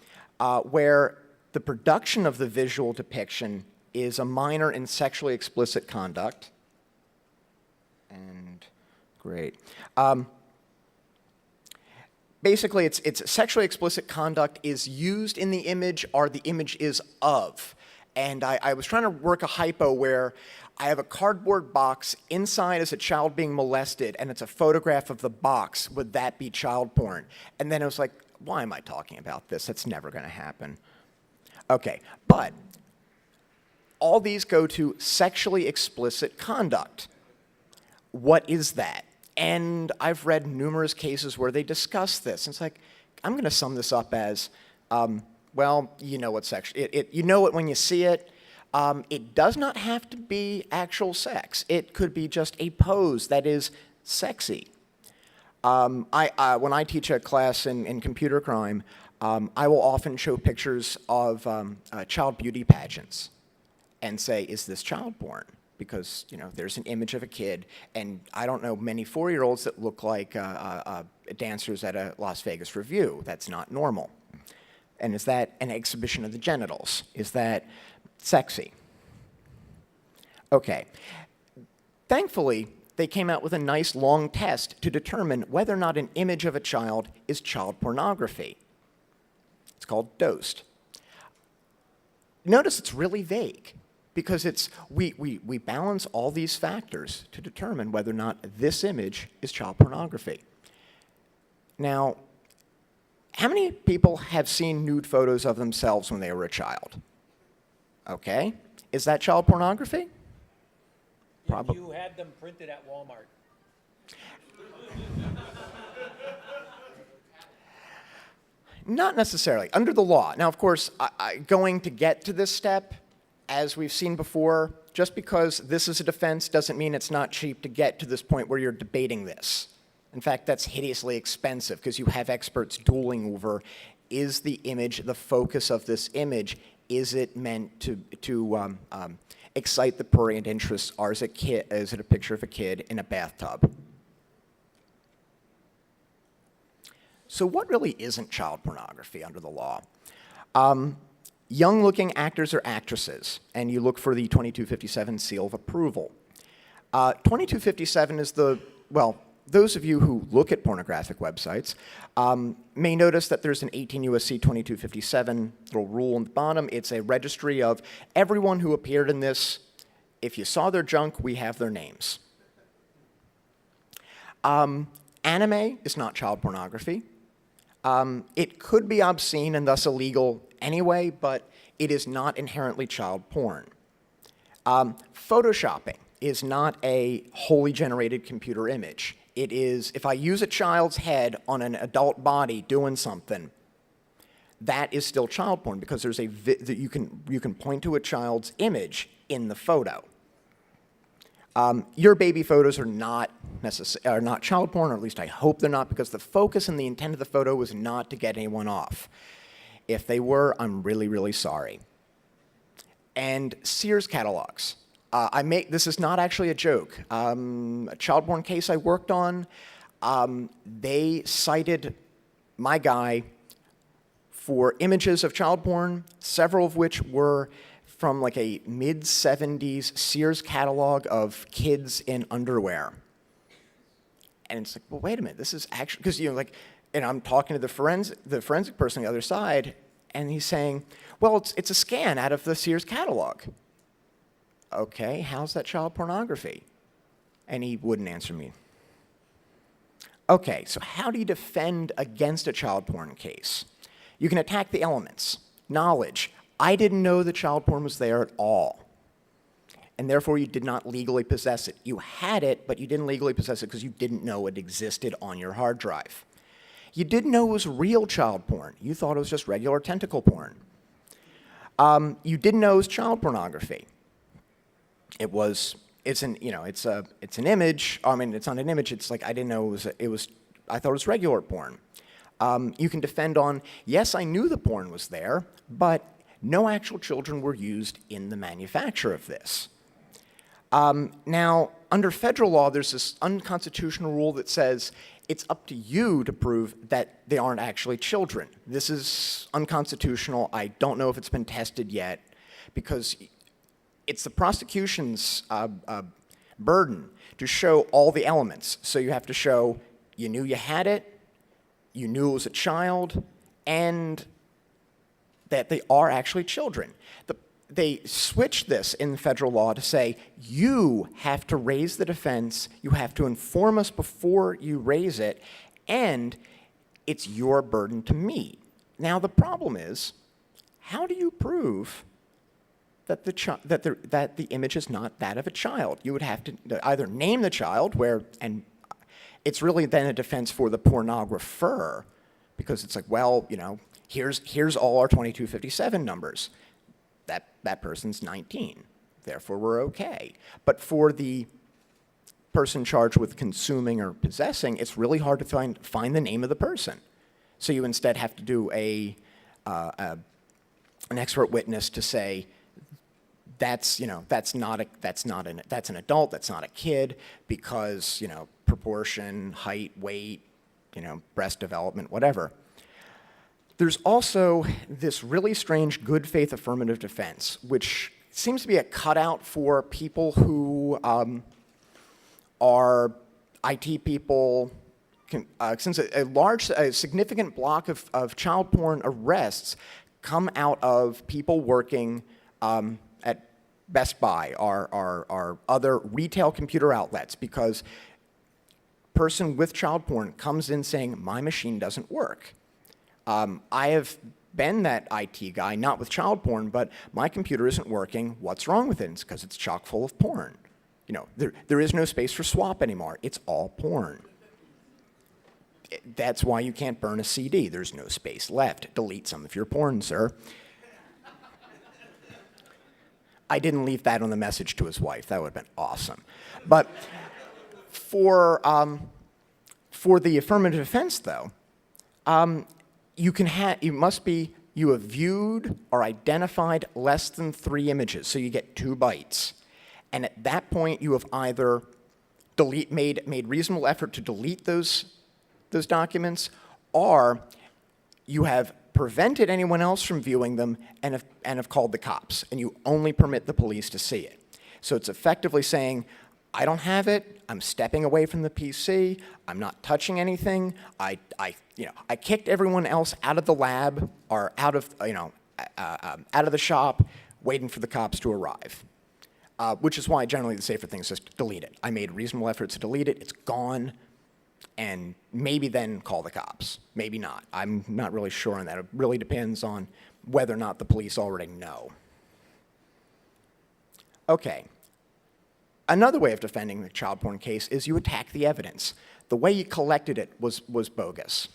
D: where the production of the visual depiction is a minor and sexually explicit conduct. And great. Basically, it's sexually explicit conduct is used in the image or the image is of. And I was trying to work a hypo where I have a cardboard box, inside is a child being molested, and it's a photograph of the box. Would that be child porn? And then I was like, why am I talking about this? That's never going to happen. Okay, but all these go to sexually explicit conduct. What is that? And I've read numerous cases where they discuss this. And it's like, I'm going to sum this up as, well, you know what sex, you know it when you see it. It does not have to be actual sex. It could be just a pose that is sexy. When I teach a class in computer crime, I will often show pictures of child beauty pageants and say, is this child porn? Because there's an image of a kid, and I don't know many 4-year-olds that look like dancers at a Las Vegas review. That's not normal. And is that an exhibition of the genitals? Is that sexy? Okay. Thankfully, they came out with a nice long test to determine whether or not an image of a child is child pornography. It's called DOST. Notice it's really vague, because we balance all these factors to determine whether or not this image is child pornography. Now, how many people have seen nude photos of themselves when they were a child? Okay. Is that child pornography? Probably.
C: You had them printed at Walmart.
D: Not necessarily. Under the law. Now, of course, going to get to this step, as we've seen before, just because this is a defense doesn't mean it's not cheap to get to this point where you're debating this. In fact, that's hideously expensive because you have experts dueling over, is the image the focus of this image? Is it meant to excite the prurient interest, or is it a picture of a kid in a bathtub? So what really isn't child pornography under the law? Young-looking actors or actresses, and you look for the 2257 seal of approval. 2257 is those of you who look at pornographic websites may notice that there's an 18 U.S.C. 2257 little rule on the bottom. It's a registry of everyone who appeared in this. If you saw their junk, we have their names. Anime is not child pornography. It could be obscene and thus illegal anyway, but it is not inherently child porn. Photoshopping is not a wholly generated computer image. It is, if I use a child's head on an adult body doing something, that is still child porn because there's you can point to a child's image in the photo. Your baby photos are not child porn, or at least I hope they're not, because the focus and the intent of the photo was not to get anyone off. If they were, I'm really, really sorry. And Sears catalogs. This is not actually a joke. A child porn case I worked on, they cited my guy for images of child porn, several of which were from like a mid-70s Sears catalog of kids in underwear. And it's like, well, wait a minute, this is actually, because, you know, like, and I'm talking to the forensic person on the other side, and he's saying, well, it's a scan out of the Sears catalog. Okay, how's that child pornography? And he wouldn't answer me. Okay, so how do you defend against a child porn case? You can attack the elements. Knowledge. I didn't know the child porn was there at all. And therefore, you did not legally possess it. You had it, but you didn't legally possess it because you didn't know it existed on your hard drive. You didn't know it was real child porn. You thought it was just regular tentacle porn. You didn't know it was child pornography. It's an image. I mean, it's not an image. It's like I didn't know I thought it was regular porn. You can defend on, yes, I knew the porn was there, but no actual children were used in the manufacture of this. Now, under federal law, there's this unconstitutional rule that says it's up to you to prove that they aren't actually children. This is unconstitutional. I don't know if it's been tested yet, because it's the prosecution's burden to show all the elements. So you have to show you knew you had it, you knew it was a child, and that they are actually children. They switched this in federal law to say, you have to raise the defense, you have to inform us before you raise it, and it's your burden to meet. Now the problem is, how do you prove that the image is not that of a child? You would have to either name the child, and it's really then a defense for the pornographer, because it's like, well, you know, here's all our 2257 numbers. That person's 19, therefore we're okay. But for the person charged with consuming or possessing, it's really hard to find the name of the person. So you instead have to do an expert witness to say that's an adult, that's not a kid, because, you know, proportion, height, weight, you know, breast development, whatever. There's also this really strange good faith affirmative defense, which seems to be a cutout for people who are IT people. Since a significant block of child porn arrests come out of people working at Best Buy or other retail computer outlets, because person with child porn comes in saying, my machine doesn't work. I have been that IT guy, not with child porn, but my computer isn't working. What's wrong with it? It's because it's chock full of porn. You know, there is no space for swap anymore. It's all porn. That's why you can't burn a CD. There's no space left. Delete some of your porn, sir. I didn't leave that on the message to his wife. That would have been awesome. But for the affirmative defense, though, you have viewed or identified less than 3 images, so you get 2 bytes. And at that point, you have either made reasonable effort to delete those documents, or you have prevented anyone else from viewing them and have called the cops, and you only permit the police to see it. So it's effectively saying, I don't have it. I'm stepping away from the PC. I'm not touching anything. I kicked everyone else out of the lab or out of the shop, waiting for the cops to arrive. Which is why generally the safer thing is just delete it. I made reasonable efforts to delete it. It's gone. And maybe then call the cops. Maybe not. I'm not really sure on that. It really depends on whether or not the police already know. Okay. Another way of defending the child porn case is you attack the evidence. The way you collected it was bogus.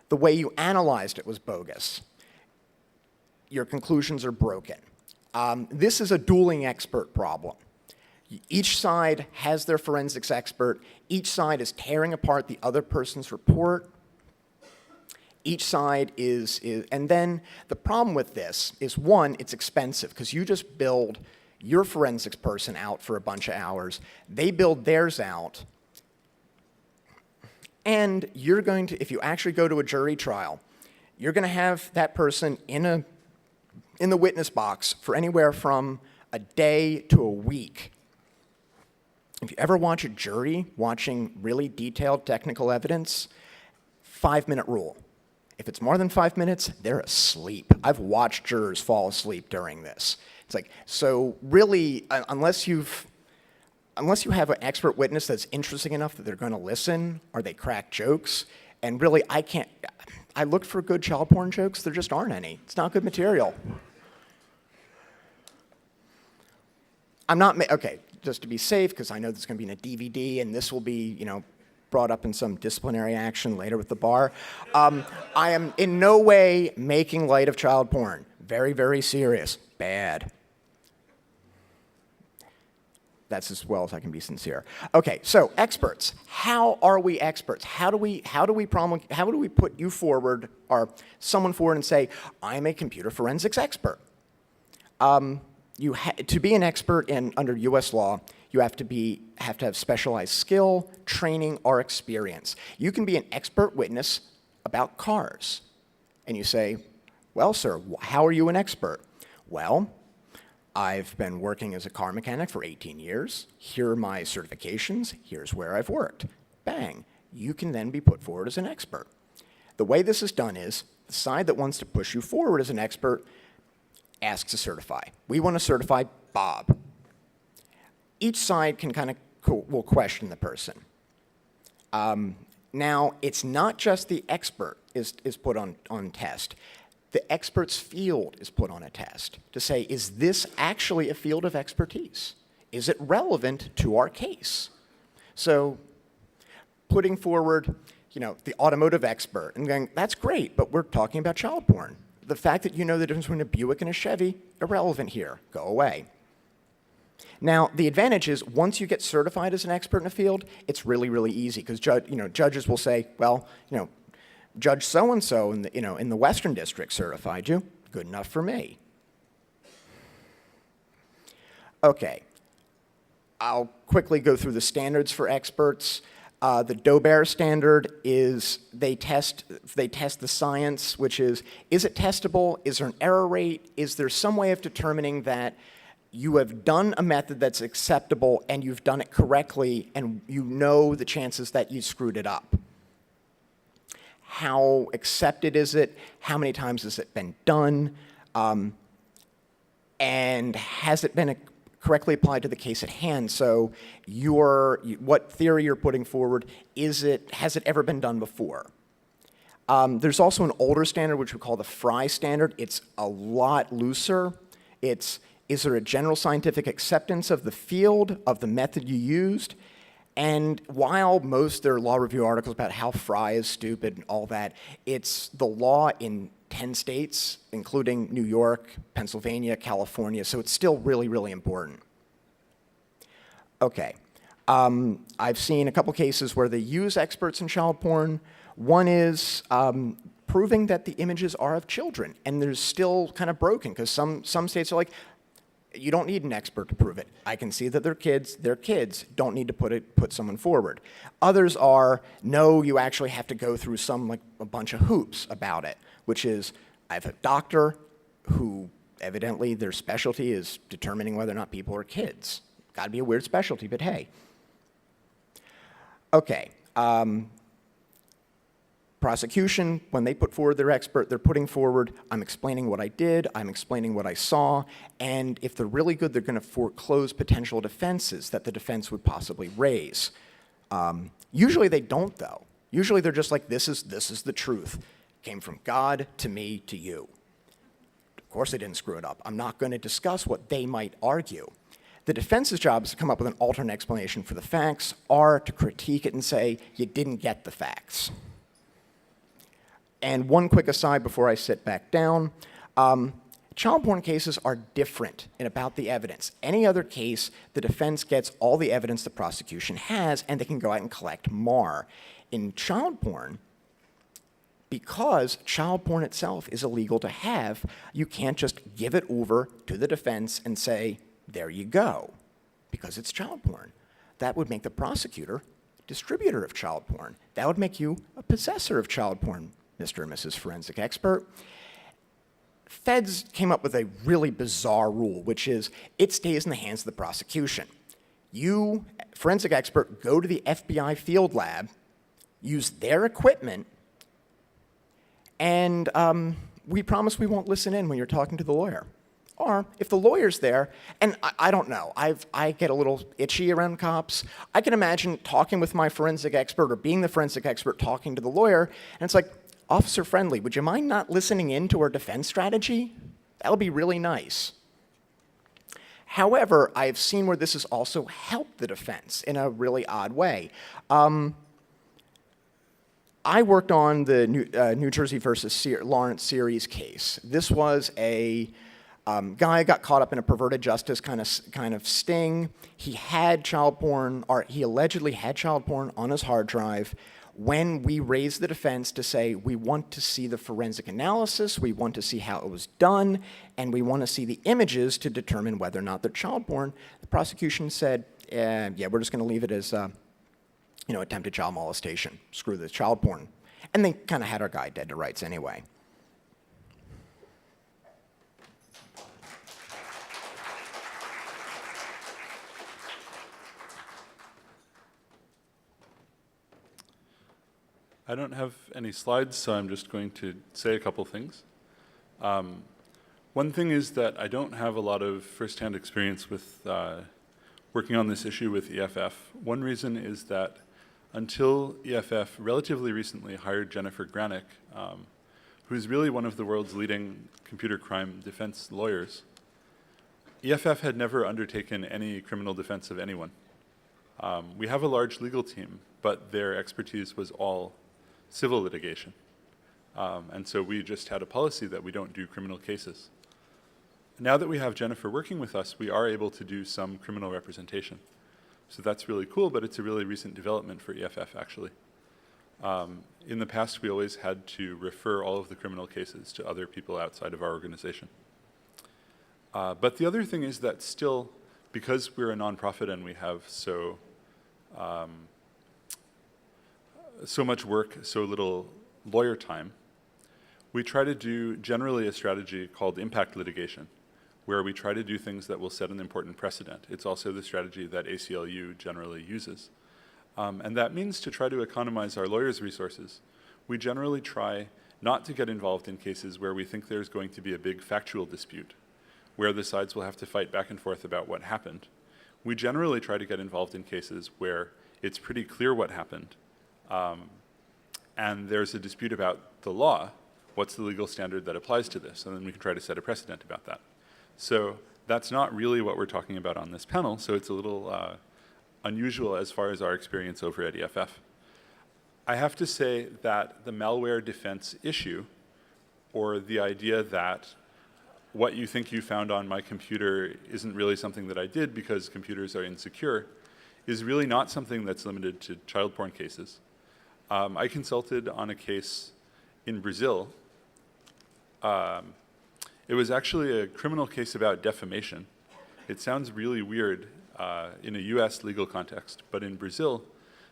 D: The way you analyzed it was bogus. Your conclusions are broken. This is a dueling expert problem. Each side has their forensics expert. Each side is tearing apart the other person's report. Each side is and then the problem with this is, one, it's expensive because you just build your forensics person out for a bunch of hours. They build theirs out. And you're going to, if you actually go to a jury trial, you're going to have that person in the witness box for anywhere from a day to a week. If you ever watch a jury watching really detailed technical evidence, 5-minute rule. If it's more than 5 minutes, they're asleep. I've watched jurors fall asleep during this. It's like, so really, unless you have an expert witness that's interesting enough that they're going to listen, or they crack jokes, and really, I looked for good child porn jokes, there just aren't any. It's not good material. Okay, just to be safe, because I know this is going to be in a DVD, and this will be, brought up in some disciplinary action later with the bar. I am in no way making light of child porn. Very, very serious. Bad. That's as well as I can be sincere. Okay, so experts. How are we experts? How do we put you forward, or someone forward, and say, I'm a computer forensics expert? To be an expert under U.S. law, you have to have specialized skill, training, or experience. You can be an expert witness about cars. And you say, well, sir, how are you an expert? Well, I've been working as a car mechanic for 18 years. Here are my certifications. Here's where I've worked. Bang. You can then be put forward as an expert. The way this is done is the side that wants to push you forward as an expert asks to certify. We want to certify Bob. Each side can will question the person. Now, it's not just the expert is put on test. The expert's field is put on a test to say, is this actually a field of expertise? Is it relevant to our case? So putting forward, the automotive expert and going, that's great, but we're talking about child porn. The fact that you know the difference between a Buick and a Chevy, irrelevant here. Go away. Now, the advantage is once you get certified as an expert in a field, it's really, really easy because judges will say, well, Judge so-and-so in the Western District certified you. Good enough for me. Okay. I'll quickly go through the standards for experts. The Dober standard is they test the science, which is it testable? Is there an error rate? Is there some way of determining that you have done a method that's acceptable and you've done it correctly and you know the chances that you screwed it up? How accepted is it? How many times has it been done? And has it been correctly applied to the case at hand? So what theory you're putting forward, has it ever been done before? There's also an older standard, which we call the Fry standard. It's a lot looser. Is there a general scientific acceptance of the field, of the method you used? And while there are law review articles about how Fry is stupid and all that, it's the law in 10 states, including New York, Pennsylvania, California, so it's still really, really important. Okay. I've seen a couple cases where they use experts in child porn. One is proving that the images are of children, and they're still kind of broken because some states are like, you don't need an expert to prove it. I can see that they're kids, don't need to put someone forward. Others are, no, you actually have to go through a bunch of hoops about it, which is, I have a doctor who evidently their specialty is determining whether or not people are kids. Gotta be a weird specialty, but hey. Okay. Prosecution, when they put forward their expert, they're putting forward, I'm explaining what I did, I'm explaining what I saw, and if they're really good, they're going to foreclose potential defenses that the defense would possibly raise. Usually they don't, though. Usually they're just like, this is the truth. Came from God to me to you. Of course they didn't screw it up. I'm not going to discuss what they might argue. The defense's job is to come up with an alternate explanation for the facts, or to critique it and say, you didn't get the facts. And one quick aside before I sit back down, child porn cases are different in about the evidence. Any other case, the defense gets all the evidence the prosecution has, and they can go out and collect more. In child porn, because child porn itself is illegal to have, you can't just give it over to the defense and say, there you go, because it's child porn. That would make the prosecutor distributor of child porn. That would make you a possessor of child porn, Mr. and Mrs. Forensic Expert. Feds came up with a really bizarre rule, which is it stays in the hands of the prosecution. You, forensic expert, go to the FBI field lab, use their equipment, and we promise we won't listen in when you're talking to the lawyer. Or if the lawyer's there, and I don't know, I get a little itchy around cops. I can imagine talking with my forensic expert or being the forensic expert talking to the lawyer, and it's like, Officer Friendly, would you mind not listening in to our defense strategy? That would be really nice. However, I've seen where this has also helped the defense in a really odd way. I worked on the New Jersey versus Lawrence series case. This was a guy got caught up in a perverted justice kind of sting. He had child porn, or he allegedly had child porn on his hard drive. When we raised the defense to say, we want to see the forensic analysis, we want to see how it was done, and we want to see the images to determine whether or not they're child porn, the prosecution said, yeah, we're just going to leave it as attempted child molestation. Screw the child porn. And they kind of had our guy dead to rights anyway.
E: I don't have any slides, so I'm just going to say a couple things. One thing is that I don't have a lot of first-hand experience with working on this issue with EFF. One reason is that until EFF relatively recently hired Jennifer Granick, who's really one of the world's leading computer crime defense lawyers, EFF had never undertaken any criminal defense of anyone. We have a large legal team, but their expertise was all civil litigation. And so we just had a policy that we don't do criminal cases. Now that we have Jennifer working with us, we are able to do some criminal representation. So that's really cool, but it's a really recent development for EFF, actually. In the past, we always had to refer all of the criminal cases to other people outside of our organization. But the other thing is that still, because we're a nonprofit and we have so much work, so little lawyer time, we try to do generally a strategy called impact litigation, where we try to do things that will set an important precedent. It's also the strategy that ACLU generally uses. And that means to try to economize our lawyers' resources. We generally try not to get involved in cases where we think there's going to be a big factual dispute, where the sides will have to fight back and forth about what happened. We generally try to get involved in cases where it's pretty clear what happened, and there's a dispute about the law. What's the legal standard that applies to this? And then we can try to set a precedent about that. So that's not really what we're talking about on this panel, so it's a little unusual as far as our experience over at EFF. I have to say that the malware defense issue, or the idea that what you think you found on my computer isn't really something that I did because computers are insecure, is really not something that's limited to child porn cases. I consulted on a case in Brazil. It was actually a criminal case about defamation. It sounds really weird in a US legal context, but in Brazil,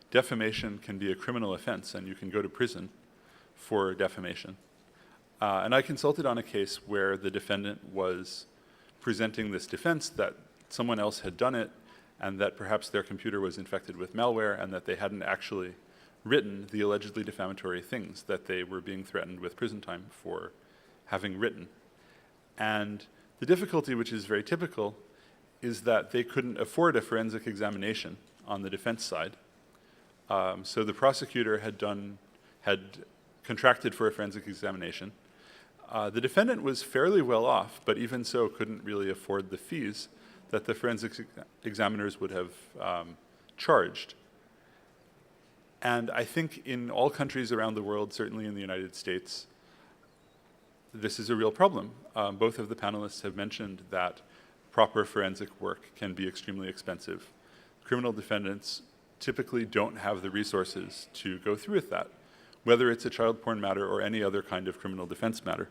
E: defamation can be a criminal offense and you can go to prison for defamation. And I consulted on a case where the defendant was presenting this defense that someone else had done it, and that perhaps their computer was infected with malware and that they hadn't actually written the allegedly defamatory things that they were being threatened with prison time for having written. And the difficulty, which is very typical, is that they couldn't afford a forensic examination on the defense side. So the prosecutor had contracted for a forensic examination. The defendant was fairly well off, but even so couldn't really afford the fees that the forensic examiners would have charged. And I think in all countries around the world, certainly in the United States, this is a real problem. Both of the panelists have mentioned that proper forensic work can be extremely expensive. Criminal defendants typically don't have the resources to go through with that, whether it's a child porn matter or any other kind of criminal defense matter.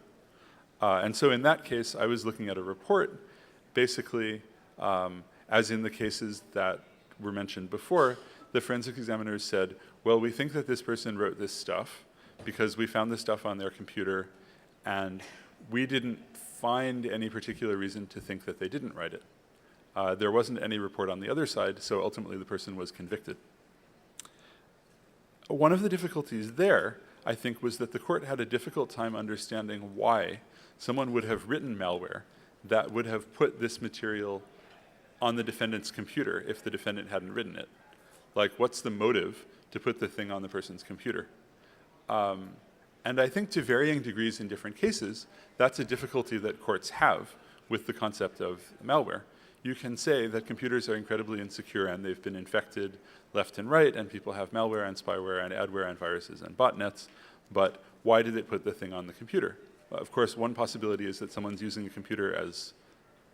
E: And so in that case, I was looking at a report, basically, as in the cases that were mentioned before, the forensic examiners said, well, we think that this person wrote this stuff because we found this stuff on their computer, and we didn't find any particular reason to think that they didn't write it. There wasn't any report on the other side, so ultimately the person was convicted. One of the difficulties there, I think, was that the court had a difficult time understanding why someone would have written malware that would have put this material on the defendant's computer if the defendant hadn't written it. Like, what's the motive to put the thing on the person's computer? And I think to varying degrees in different cases, that's a difficulty that courts have with the concept of malware. You can say that computers are incredibly insecure and they've been infected left and right, and people have malware and spyware and adware and viruses and botnets, but why did it put the thing on the computer? Of course, one possibility is that someone's using a computer as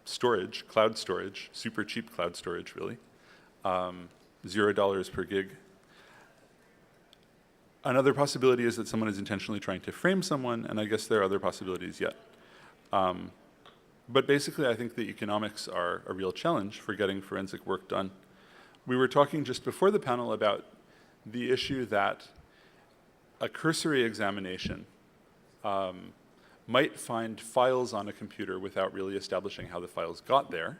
E: storage, cloud storage, super cheap cloud storage, really, $0 per gig. Another possibility is that someone is intentionally trying to frame someone, and I guess there are other possibilities yet. But basically, I think the economics are a real challenge for getting forensic work done. We were talking just before the panel about the issue that a cursory examination might find files on a computer without really establishing how the files got there.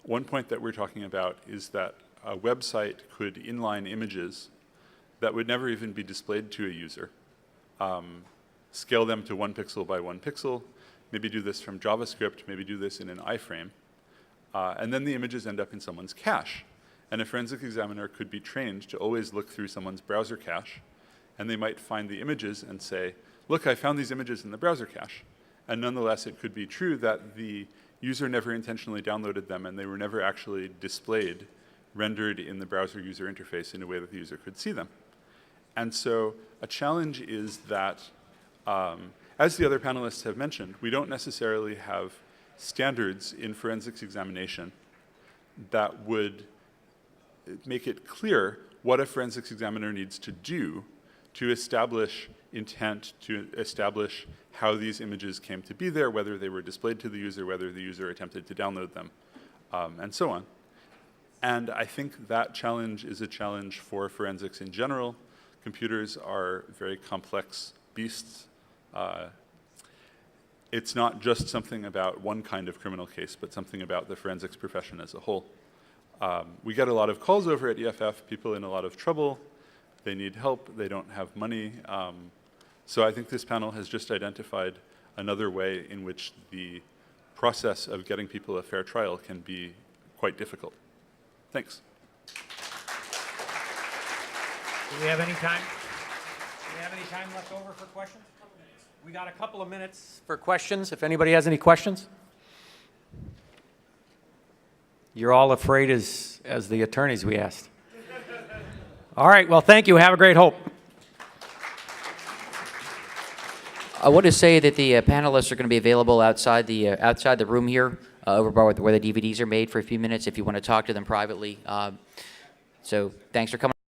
E: One point that we're talking about is that a website could inline images that would never even be displayed to a user, scale them to 1 pixel by 1 pixel, maybe do this from JavaScript, maybe do this in an iframe, and then the images end up in someone's cache. And a forensic examiner could be trained to always look through someone's browser cache, and they might find the images and say, look, I found these images in the browser cache. And nonetheless, it could be true that the user never intentionally downloaded them and they were never actually displayed, rendered in the browser user interface in a way that the user could see them. And so a challenge is that, as the other panelists have mentioned, we don't necessarily have standards in forensics examination that would make it clear what a forensics examiner needs to do to establish intent, to establish how these images came to be there, whether they were displayed to the user, whether the user attempted to download them, and so on. And I think that challenge is a challenge for forensics in general. Computers are very complex beasts. It's not just something about one kind of criminal case, but something about the forensics profession as a whole. We get a lot of calls over at EFF, people in a lot of trouble. They need help, they don't have money. So I think this panel has just identified another way in which the process of getting people a fair trial can be quite difficult. Thanks.
C: Do we have any time? Do we have any time left over for questions? We got a couple of minutes for questions, if anybody has any questions. You're all afraid as the attorneys we asked. All right, well, thank you. Have a great hope.
A: I want to say that the panelists are going to be available outside the room here, over by where the DVDs are made for a few minutes if you want to talk to them privately. So thanks for coming.